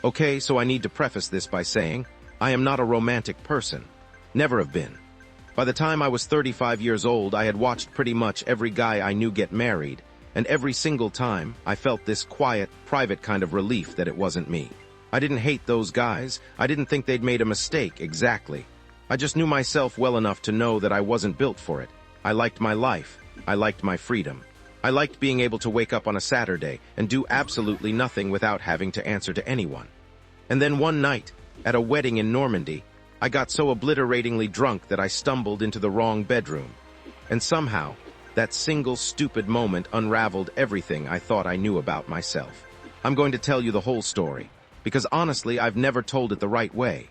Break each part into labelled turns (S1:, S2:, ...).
S1: Okay, so I need to preface this by saying, I am not a romantic person. Never have been. By the time I was 35 years old, I had watched pretty much every guy I knew get married, and every single time, I felt this quiet, private kind of relief that it wasn't me. I didn't hate those guys. I didn't think they'd made a mistake, exactly. I just knew myself well enough to know that I wasn't built for it. I liked my life. I liked my freedom. I liked being able to wake up on a Saturday and do absolutely nothing without having to answer to anyone. And then one night, at a wedding in Normandy, I got so obliteratingly drunk that I stumbled into the wrong bedroom. And somehow, that single stupid moment unraveled everything I thought I knew about myself. I'm going to tell you the whole story, because honestly, I've never told it the right way.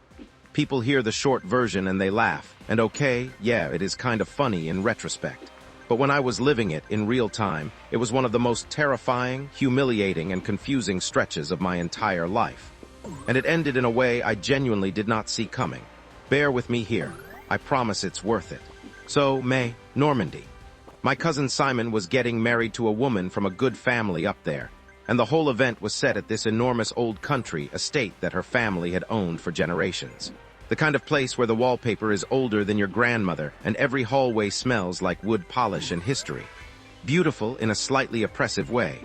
S1: People hear the short version and they laugh, and okay, yeah, it is kind of funny in retrospect. But when I was living it in real time, it was one of the most terrifying, humiliating, and confusing stretches of my entire life. And it ended in a way I genuinely did not see coming. Bear with me here. I promise it's worth it. So, May, Normandy. My cousin Simon was getting married to a woman from a good family up there, and the whole event was set at this enormous old country estate that her family had owned for generations. The kind of place where the wallpaper is older than your grandmother and every hallway smells like wood polish and history. Beautiful in a slightly oppressive way.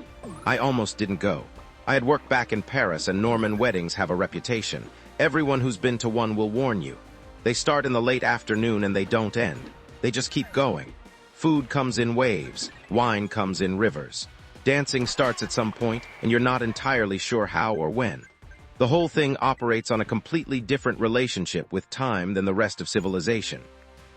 S1: I almost didn't go. I had worked back in Paris, and Norman weddings have a reputation. Everyone who's been to one will warn you. They start in the late afternoon and they don't end. They just keep going. Food comes in waves. Wine comes in rivers. Dancing starts at some point, and you're not entirely sure how or when. The whole thing operates on a completely different relationship with time than the rest of civilization.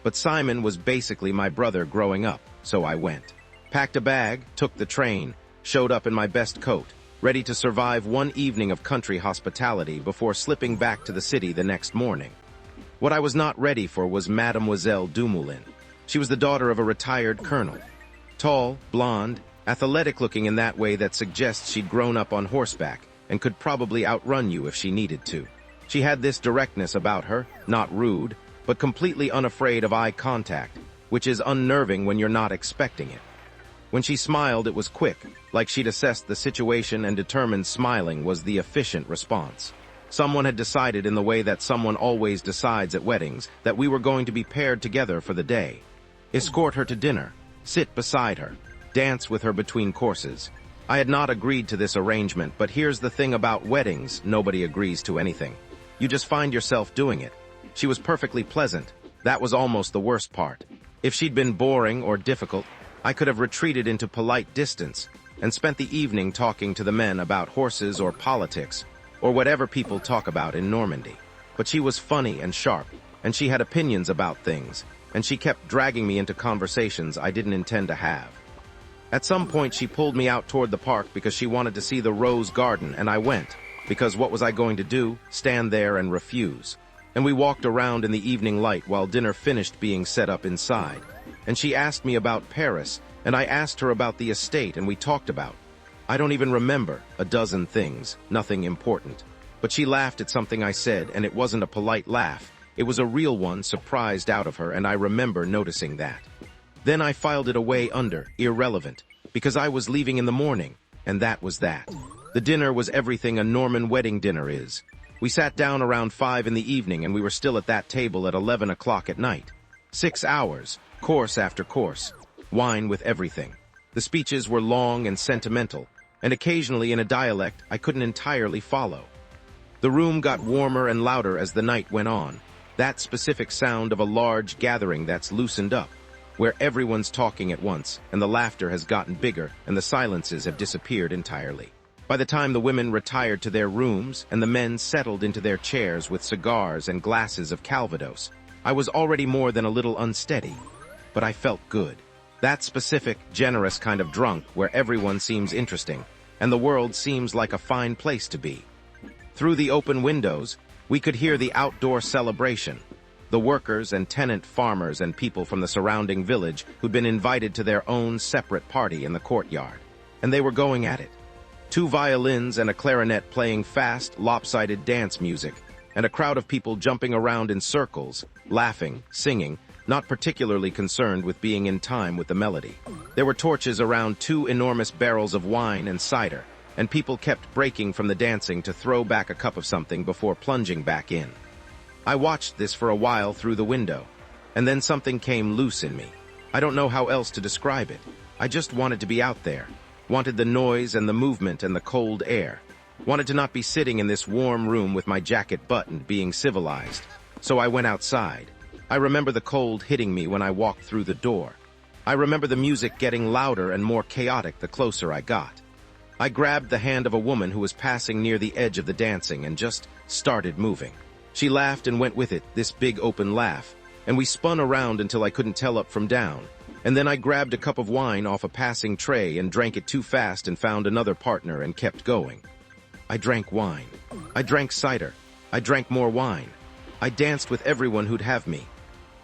S1: But Simon was basically my brother growing up, so I went. Packed a bag, took the train, showed up in my best coat, ready to survive one evening of country hospitality before slipping back to the city the next morning. What I was not ready for was Mademoiselle Dumoulin. She was the daughter of a retired colonel. Tall, blonde, athletic-looking in that way that suggests she'd grown up on horseback and could probably outrun you if she needed to. She had this directness about her, not rude, but completely unafraid of eye contact, which is unnerving when you're not expecting it. When she smiled, it was quick, like she'd assessed the situation and determined smiling was the efficient response. Someone had decided, in the way that someone always decides at weddings, that we were going to be paired together for the day. Escort her to dinner, sit beside her, dance with her between courses. I had not agreed to this arrangement, but here's the thing about weddings: nobody agrees to anything. You just find yourself doing it. She was perfectly pleasant. That was almost the worst part. If she'd been boring or difficult, I could have retreated into polite distance and spent the evening talking to the men about horses or politics, or whatever people talk about in Normandy. But she was funny and sharp, and she had opinions about things, and she kept dragging me into conversations I didn't intend to have. At some point, she pulled me out toward the park because she wanted to see the rose garden, and I went, because what was I going to do? Stand there and refuse? And we walked around in the evening light while dinner finished being set up inside. And she asked me about Paris, and I asked her about the estate, and we talked about, I don't even remember, a dozen things, nothing important. But she laughed at something I said, and it wasn't a polite laugh. It was a real one, surprised out of her, and I remember noticing that. Then I filed it away under irrelevant, because I was leaving in the morning, and that was that. The dinner was everything a Norman wedding dinner is. We sat down around 5 in the evening, and we were still at that table at 11 o'clock at night. 6 hours, course after course, wine with everything. The speeches were long and sentimental, and occasionally in a dialect I couldn't entirely follow. The room got warmer and louder as the night went on, that specific sound of a large gathering that's loosened up, where everyone's talking at once, and the laughter has gotten bigger, and the silences have disappeared entirely. By the time the women retired to their rooms, and the men settled into their chairs with cigars and glasses of Calvados, I was already more than a little unsteady, but I felt good. That specific, generous kind of drunk where everyone seems interesting, and the world seems like a fine place to be. Through the open windows, we could hear the outdoor celebration. The workers and tenant farmers and people from the surrounding village who'd been invited to their own separate party in the courtyard. And they were going at it. 2 violins and a clarinet playing fast, lopsided dance music, and a crowd of people jumping around in circles, laughing, singing, not particularly concerned with being in time with the melody. There were torches around 2 enormous barrels of wine and cider, and people kept breaking from the dancing to throw back a cup of something before plunging back in. I watched this for a while through the window, and then something came loose in me. I don't know how else to describe it. I just wanted to be out there, wanted the noise and the movement and the cold air, wanted to not be sitting in this warm room with my jacket buttoned being civilized. So I went outside. I remember the cold hitting me when I walked through the door. I remember the music getting louder and more chaotic the closer I got. I grabbed the hand of a woman who was passing near the edge of the dancing and just started moving. She laughed and went with it, this big open laugh, and we spun around until I couldn't tell up from down. And then I grabbed a cup of wine off a passing tray and drank it too fast and found another partner and kept going. I drank wine. I drank cider. I drank more wine. I danced with everyone who'd have me.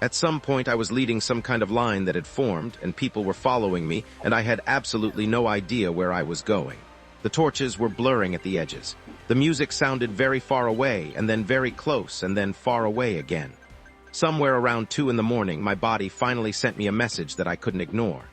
S1: At some point I was leading some kind of line that had formed, and people were following me, and I had absolutely no idea where I was going. The torches were blurring at the edges. The music sounded very far away, and then very close, and then far away again. Somewhere around 2 in the morning, my body finally sent me a message that I couldn't ignore.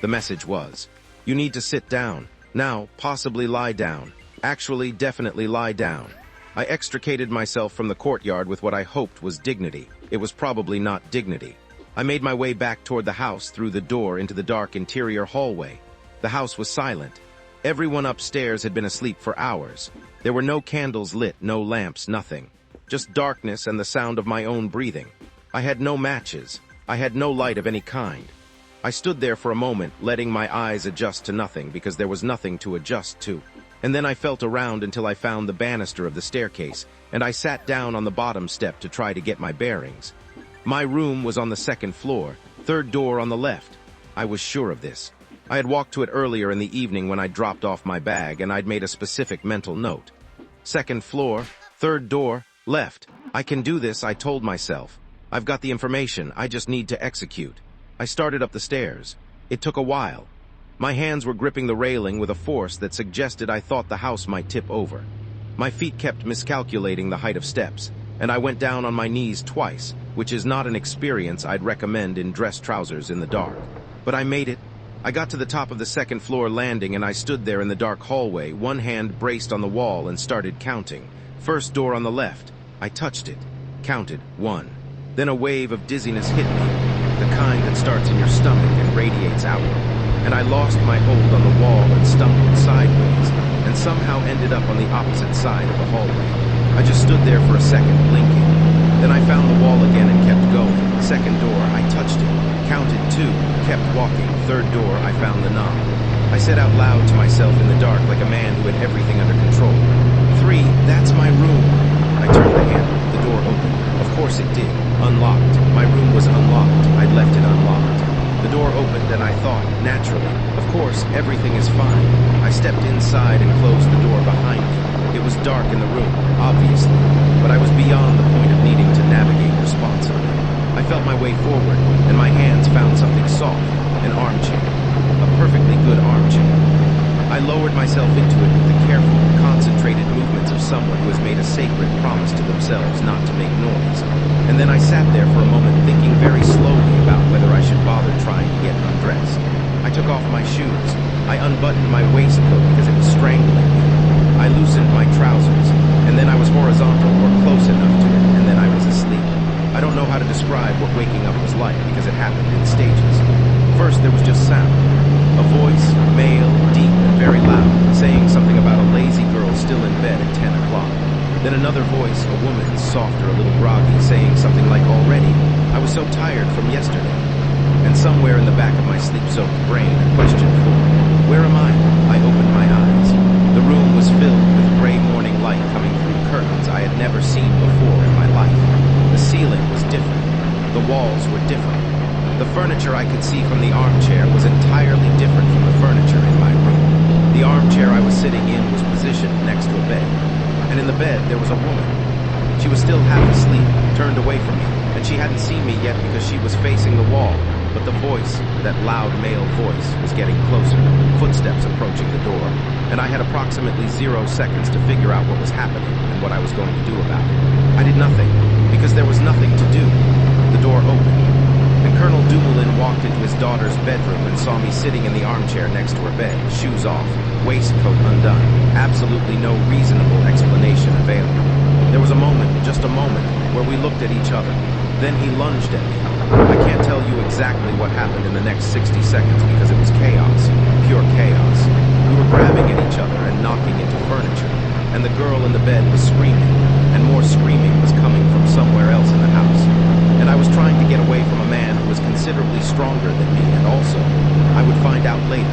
S1: The message was, "You need to sit down. Now, possibly lie down. Actually, definitely lie down." I extricated myself from the courtyard with what I hoped was dignity. It was probably not dignity. I made my way back toward the house through the door into the dark interior hallway. The house was silent. Everyone upstairs had been asleep for hours. There were no candles lit, no lamps, nothing. Just darkness and the sound of my own breathing. I had no matches. I had no light of any kind. I stood there for a moment, letting my eyes adjust to nothing because there was nothing to adjust to. And then I felt around until I found the banister of the staircase, and I sat down on the bottom step to try to get my bearings. My room was on the 2nd floor, 3rd door on the left. I was sure of this. I had walked to it earlier in the evening when I dropped off my bag, and I'd made a specific mental note. 2nd floor, 3rd door, left. I can do this, I told myself. I've got the information, I just need to execute. I started up the stairs. It took a while. My hands were gripping the railing with a force that suggested I thought the house might tip over. My feet kept miscalculating the height of steps, and I went down on my knees twice, which is not an experience I'd recommend in dress trousers in the dark. But I made it. I got to the top of the 2nd floor landing, and I stood there in the dark hallway, one hand braced on the wall, and started counting. 1st door on the left. I touched it. Counted. 1. Then a wave of dizziness hit me, the kind that starts in your stomach and radiates outward. And I lost my hold on the wall and stumbled sideways, and somehow ended up on the opposite side of the hallway. I just stood there for a second, blinking. Then I found the wall again and kept going. 2nd door, I touched it. Counted 2, kept walking. 3rd door, I found the knob. I said out loud to myself in the dark like a man who had everything under control. 3, that's my room. I turned the handle. The door opened. Of course it did. Unlocked. My room was unlocked. I'd left it unlocked. The door opened and I thought, naturally, of course, everything is fine. I stepped inside and closed the door behind me. It was dark in the room, obviously, but I was beyond the point of needing to navigate responsibly. I felt my way forward, and my hands found something soft, an armchair. A perfectly good armchair. I lowered myself into it with the careful, concentrated movements of someone who has made a sacred promise to themselves not to make noise. And then I sat there for a moment thinking very slowly about whether I should bother trying to get undressed. I took off my shoes. I unbuttoned my waistcoat because it was strangling me. I loosened my trousers, and then I was horizontal or close enough to it, and then I was asleep. I don't know how to describe what waking up was like because it happened in stages. First, there was just sound. A voice, male, deep and very loud, saying something about a lazy girl still in bed at 10 o'clock. Then another voice, a woman, softer, a little groggy, saying something like, "Already? I was so tired from yesterday." And somewhere in the back of my sleep-soaked brain, a question formed. Where am I? I opened my eyes. The room was filled with gray morning light coming through curtains I had never seen before in my life. The ceiling was different. The walls were different. The furniture I could see from the armchair was entirely different from the furniture in my room. The armchair I was sitting in was positioned next to a bed. And in the bed, there was a woman. She was still half asleep, turned away from me, and she hadn't seen me yet because she was facing the wall. But the voice, that loud male voice, was getting closer, footsteps approaching the door, and I had approximately 0 seconds to figure out what was happening and what I was going to do about it. I did nothing, because there was nothing to do. The door opened, and Colonel Dumoulin walked into his daughter's bedroom and saw me sitting in the armchair next to her bed, shoes off, waistcoat undone, absolutely no reasonable explanation available. There was a moment, just a moment, where we looked at each other. Then he lunged at me. I can't tell you exactly what happened in the next 60 seconds because it was chaos, pure chaos. We were grabbing at each other and knocking into furniture, and the girl in the bed was screaming, and more screaming was coming from somewhere else in the house. And I was trying to get away from a man who was considerably stronger than me and also, I would find out later,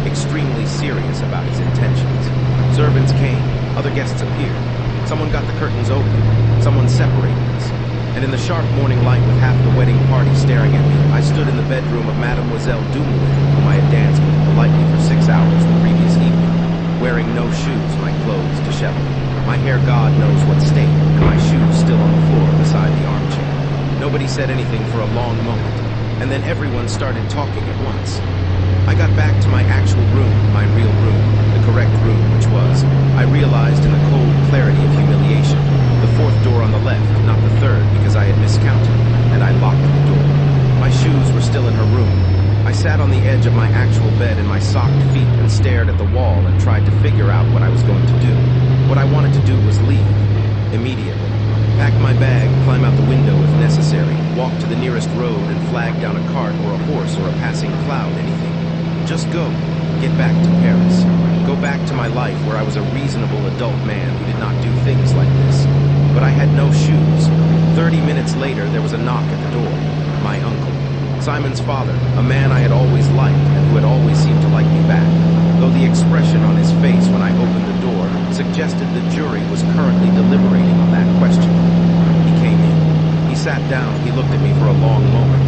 S1: extremely serious about his intentions. Servants came, other guests appeared. Someone got the curtains open, someone separated us. And in the sharp morning light with half the wedding party staring at me, I stood in the bedroom of Mademoiselle Dumoulin, whom I had danced with politely for 6 hours the previous evening, wearing no shoes, my clothes disheveled. My hair God knows what state, and my shoes still on the floor beside the armchair. Nobody said anything for a long moment, and then everyone started talking at once. I got back to my actual room, my real room, the correct room, which was, I realized in the cold clarity of humiliation, the fourth door on the left, not the third, because I had miscounted, and I locked the door. My shoes were still in her room. I sat on the edge of my actual bed in my socked feet and stared at the wall and tried to figure out what I was going to do. What I wanted to do was leave, immediately. Pack my bag, climb out the window if necessary, walk to the nearest road and flag down a cart or a horse or a passing cloud, anything. Just go, get back to Paris. Go back to my life where I was a reasonable adult man who did not do things like this. But I had no shoes. 30 minutes later, there was a knock at the door. My uncle. Simon's father, a man I had always liked and who had always seemed to like me back, though the expression on his face when I opened the door suggested the jury was currently deliberating on that question. He came in. He sat down. He looked at me for a long moment.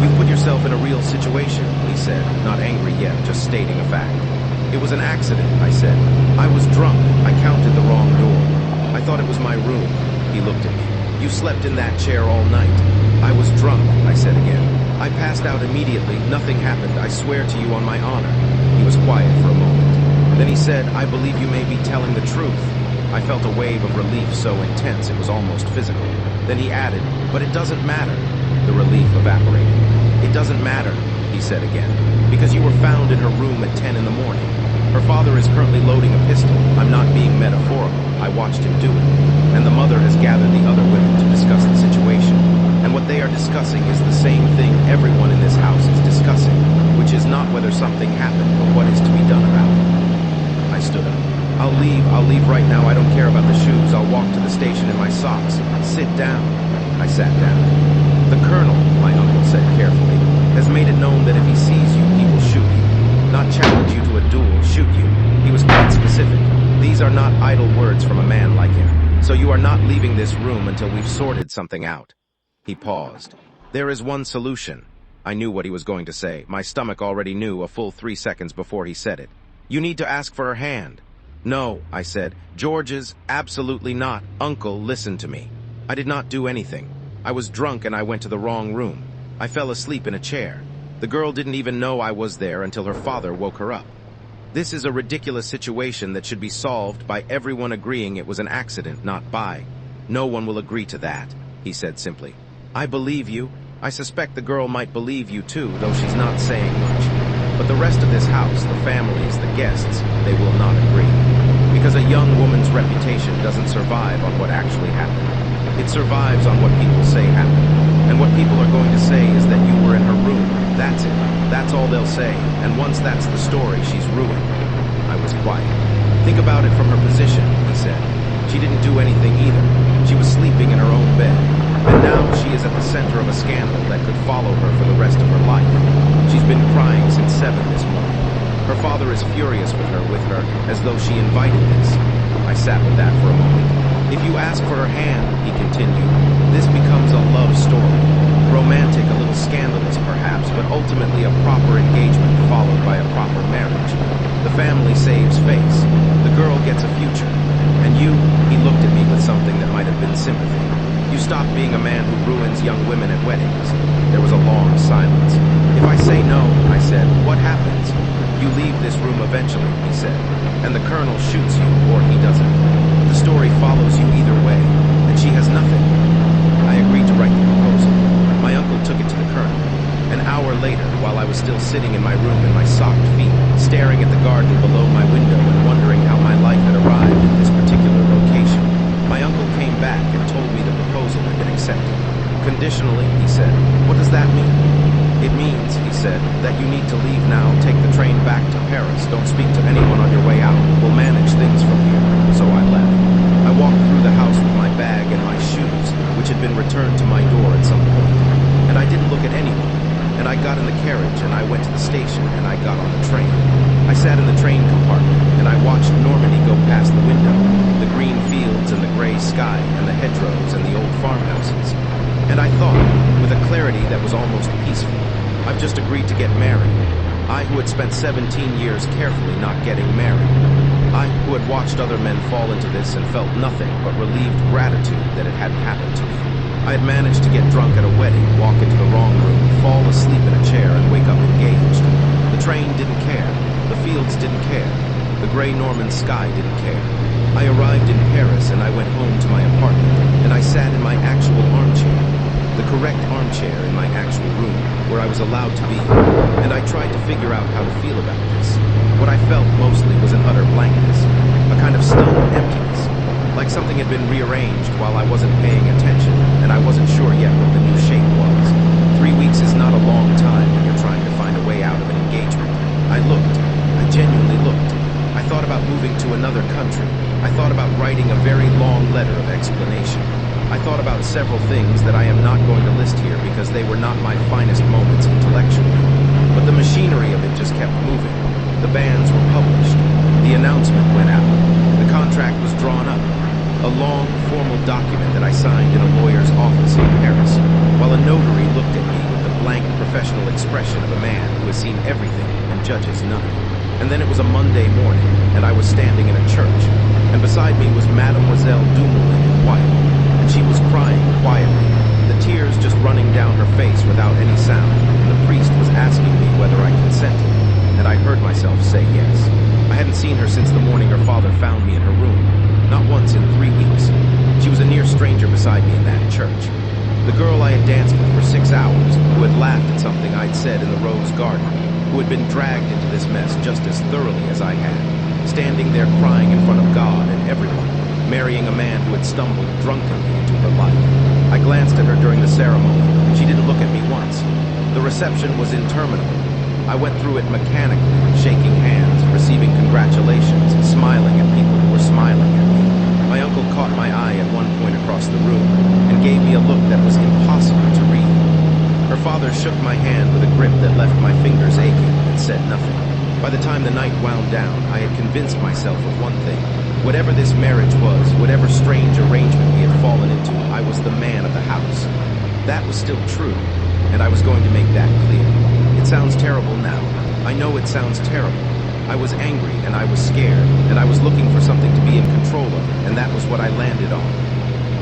S1: "You've put yourself in a real situation," he said, not angry yet, just stating a fact. "It was an accident," I said. "I was drunk. I counted the wrong door. I thought it was my room." He looked at me. "You slept in that chair all night." "I was drunk," I said again. "I passed out immediately. Nothing happened. I swear to you on my honor." He was quiet for a moment. Then he said, "I believe you may be telling the truth." I felt a wave of relief so intense it was almost physical. Then he added, "But it doesn't matter." The relief evaporated. "It doesn't matter," he said again, "because you were found in her room at 10 in the morning. Her father is currently loading a pistol. I'm not being metaphorical. I watched him do it. And the mother has gathered the other women to discuss the situation. And what they are discussing is the same thing everyone in this house is discussing, which is not whether something happened, but what is to be done about it." I stood up. I'll leave right now. I don't care about the shoes. I'll walk to the station in my socks. Sit down." I sat down. "The colonel," my uncle said carefully, "has made it known that if he sees you, he will shoot you. Not challenge you to a duel, shoot you. He was quite specific. These are not idle words from a man like him. So you are not leaving this room until we've sorted something out." He paused. "There is one solution." I knew what he was going to say. My stomach already knew a full 3 seconds before he said it. "You need to ask for her hand." "No," I said. "George's, absolutely not. Uncle, listen to me. I did not do anything. I was drunk and I went to the wrong room. I fell asleep in a chair. The girl didn't even know I was there until her father woke her up. This is a ridiculous situation that should be solved by everyone agreeing it was an accident, not by. No one will agree to that," he said simply. "I believe you. I suspect the girl might believe you too, though she's not saying much. But the rest of this house, the families, the guests, they will not agree. Because a young woman's reputation doesn't survive on what actually happened. It survives on what people say happened. And what people are going to say is that you were in her room. That's it. That's all they'll say. And once that's the story, she's ruined." I was quiet. "Think about it from her position," he said. "She didn't do anything either. She was sleeping in her own bed. And now she is at the center of a scandal that could follow her for the rest of her life. She's been crying since 7 this morning. Her father is furious with her, as though she invited this." I sat with that for a moment. "If you ask for her hand," he continued, "this becomes a love story. Romantic, a little scandalous perhaps, but ultimately a proper engagement followed by a proper marriage. The family saves face. The girl gets a future. And you," he looked at me with something that might have been sympathy, "you stop being a man who ruins young women at weddings." There was a long silence. "If I say no," I said, "what happens?" "You leave this room eventually," he said, "and the colonel shoots you, or he doesn't. The story follows you either way, and she has nothing." I agreed to write the proposal. My uncle took it to the colonel. was still sitting in my room in my socked feet, staring at the garden below my window and wondering how my life had arrived at this particular location. My uncle came back and told me the proposal had been accepted. Conditionally, he said. What does that mean? It means, he said, that you need to leave now, take the train back to Paris. Don't speak to anyone on your way out. We'll manage things from here. So I left. I walked through the house with my bag and my shoes, which had been returned to my door at some point. And I didn't look at anyone. And I got in the carriage and I went to the station and I got on the train. I sat in the train compartment and I watched Normandy go past the window, the green fields and the gray sky and the hedgerows and the old farmhouses. And I thought, with a clarity that was almost peaceful, I've just agreed to get married. I who had spent 17 years carefully not getting married. I who had watched other men fall into this and felt nothing but relieved gratitude that it hadn't happened to me. I had managed to get drunk at a wedding, walk into the wrong room, fall asleep in a chair, and wake up engaged. The train didn't care. The fields didn't care. The gray Norman sky didn't care. I arrived in Paris and I went home to my apartment, and I sat in my actual armchair. The correct armchair in my actual room, where I was allowed to be, and I tried to figure out how to feel about this. What I felt mostly was an utter blankness, a kind of stunned emptiness, like something had been rearranged while I wasn't paying attention, and I wasn't sure yet what the new shape was. 3 weeks is not a long time when you're trying to find a way out of an engagement. I looked. I genuinely looked. I thought about moving to another country. I thought about writing a very long letter of explanation. I thought about several things that I am not going to list here because they were not my finest moments intellectually. But the machinery of it just kept moving. The bans were published. The announcement went out. The contract was drawn up. A long, formal document that I signed in a lawyer's office in Paris, while a notary looked at me with the blank professional expression of a man who has seen everything and judges none. And then it was a Monday morning, and I was standing in a church, and beside me was Mademoiselle Dumoulin in white. She was crying quietly, the tears just running down her face without any sound, and the priest was asking me whether I consented, and I heard myself say yes. I hadn't seen her since the morning her father found me in her room, not once in 3 weeks. She was a near stranger beside me in that church. The girl I had danced with for 6 hours, who had laughed at something I'd said in the rose garden, who had been dragged into this mess just as thoroughly as I had, standing there crying in front of God and everyone, marrying a man who had stumbled drunkenly into her life. I glanced at her during the ceremony. She didn't look at me once. The reception was interminable. I went through it mechanically, shaking hands, receiving congratulations, smiling at people who were smiling at me. My uncle caught my eye at one point across the room and gave me a look that was impossible to read. Her father shook my hand with a grip that left my fingers aching and said nothing. By the time the night wound down, I had convinced myself of one thing. Whatever this marriage was, whatever strange arrangement we had fallen into, I was the man of the house. That was still true, and I was going to make that clear. It sounds terrible now. I know it sounds terrible. I was angry and I was scared, and I was looking for something to be in control of, and that was what I landed on.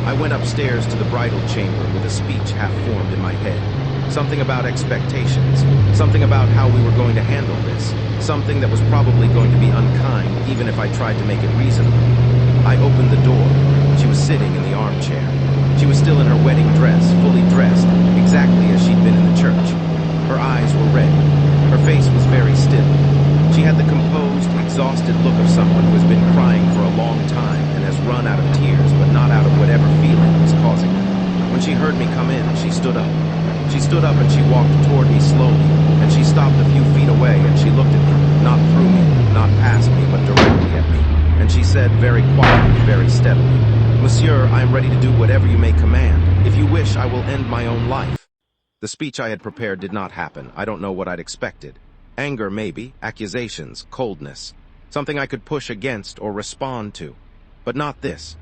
S1: I went upstairs to the bridal chamber with a speech half formed in my head. Something about expectations, something about how we were going to handle this, something that was probably going to be unkind even if I tried to make it reasonable. I opened the door. She was sitting in the armchair. She was still in her wedding dress, fully dressed, exactly as she'd been in the church. Her eyes were red. Her face was very still. She had the composed, exhausted look of someone who has been crying for a long time and has run out of tears, but not out of whatever feeling was causing it. When she heard me come in, she stood up. She stood up and she walked toward me slowly, and she stopped a few feet away and she looked at me, not through me, not past me, but directly at me. And she said very quietly, very steadily, "Monsieur, I am ready to do whatever you may command. If you wish, I will end my own life." The speech I had prepared did not happen. I don't know what I'd expected. Anger, maybe, accusations, coldness. Something I could push against or respond to. But not this.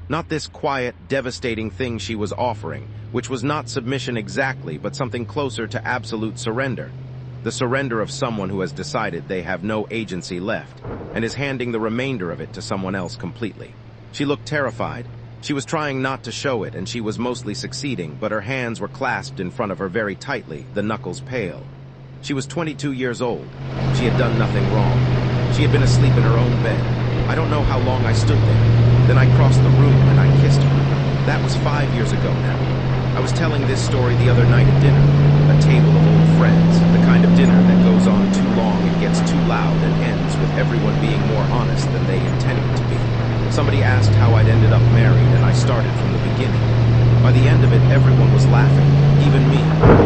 S1: Not this quiet, devastating thing she was offering, which was not submission exactly, but something closer to absolute surrender. The surrender of someone who has decided they have no agency left, and is handing the remainder of it to someone else completely. She looked terrified. She was trying not to show it, and she was mostly succeeding, but her hands were clasped in front of her very tightly, the knuckles pale. She was 22 years old. She had done nothing wrong. She had been asleep in her own bed. I don't know how long I stood there. Then I crossed the room and I kissed her. That was 5 years ago now. I was telling this story the other night at dinner, a table of old friends, the kind of dinner that goes on too long and gets too loud and ends with everyone being more honest than they intended to be. Somebody asked how I'd ended up married, and I started from the beginning. By the end of it, everyone was laughing, even me.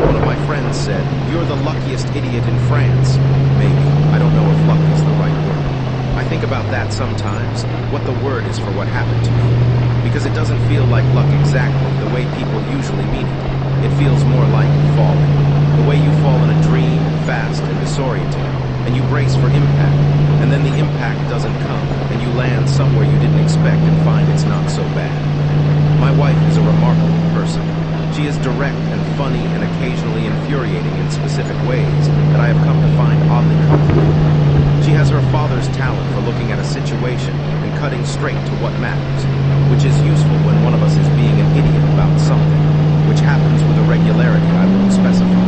S1: One of my friends said, "You're the luckiest idiot in France." Maybe. I don't know if luck is the right word. I think about that sometimes, what the word is for what happened to me. Because it doesn't feel like luck exactly the way people usually mean it. It feels more like falling. The way you fall in a dream, fast and disorienting, and you brace for impact, and then the impact doesn't come, and you land somewhere you didn't expect and find it's not so bad. My wife is a remarkable person. She is direct and funny and occasionally infuriating in specific ways that I have come to find oddly comforting. She has her father's talent for looking at a situation and cutting straight to what matters, which is useful when one of us is being an idiot about something, which happens with a regularity I won't specify.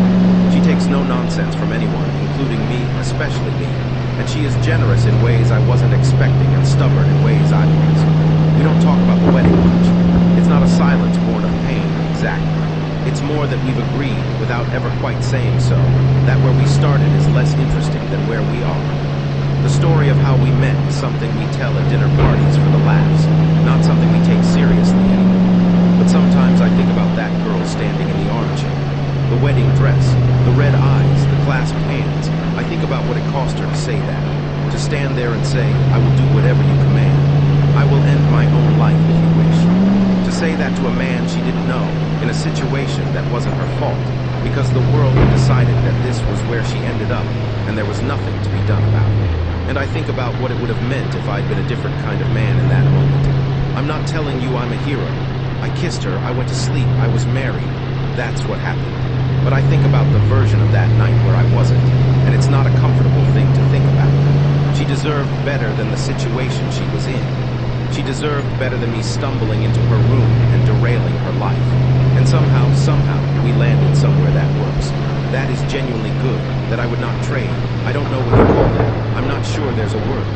S1: She takes no nonsense from anyone, including me, especially me, and she is generous in ways I wasn't expecting and stubborn in ways I was. We don't talk about the wedding much. It's not a silence born of pain, exactly. It's more that we've agreed, without ever quite saying so, that where we started is less interesting than where we are. The story of how we met is something we tell at dinner parties for the laughs, not something we take seriously anymore. But sometimes I think about that girl standing in the armchair, the wedding dress, the red eyes, the clasped hands. I think about what it cost her to say that, to stand there and say, "I will do whatever you command. I will end my own life if you wish." To say that to a man she didn't know, in a situation that wasn't her fault, because the world had decided that this was where she ended up, and there was nothing to be done about it. And I think about what it would have meant if I'd been a different kind of man in that moment. I'm not telling you I'm a hero. I kissed her, I went to sleep, I was married. That's what happened. But I think about the version of that night where I wasn't, and it's not a comfortable thing to think about. She deserved better than the situation she was in. She deserved better than me stumbling into her room and derailing her life. And somehow, we landed somewhere that works. That is genuinely good, that I would not trade. I don't know what you call that. I'm not sure there's a word.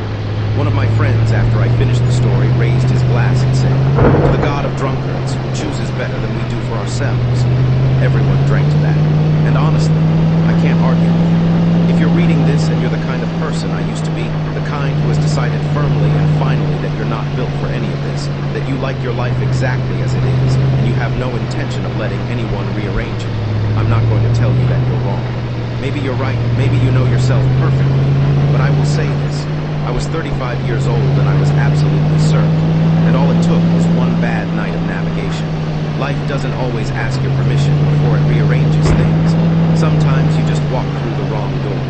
S1: One of my friends, after I finished the story, raised his glass and said, "To the God of drunkards, who chooses better than we do for ourselves." Everyone drank to that. And honestly, I can't argue with you. If you're reading this and you're the kind of person I used to be, the kind who has decided firmly and finally that you're not built for any of this, that you like your life exactly as it is, and you have no intention of letting anyone rearrange it, I'm not going to tell you that you're wrong. Maybe you're right, maybe you know yourself perfectly, but I will say this. I was 35 years old and I was absolutely certain, and all it took was one bad night of navigation. Life doesn't always ask your permission before it rearranges things. Sometimes you just walk through the wrong door.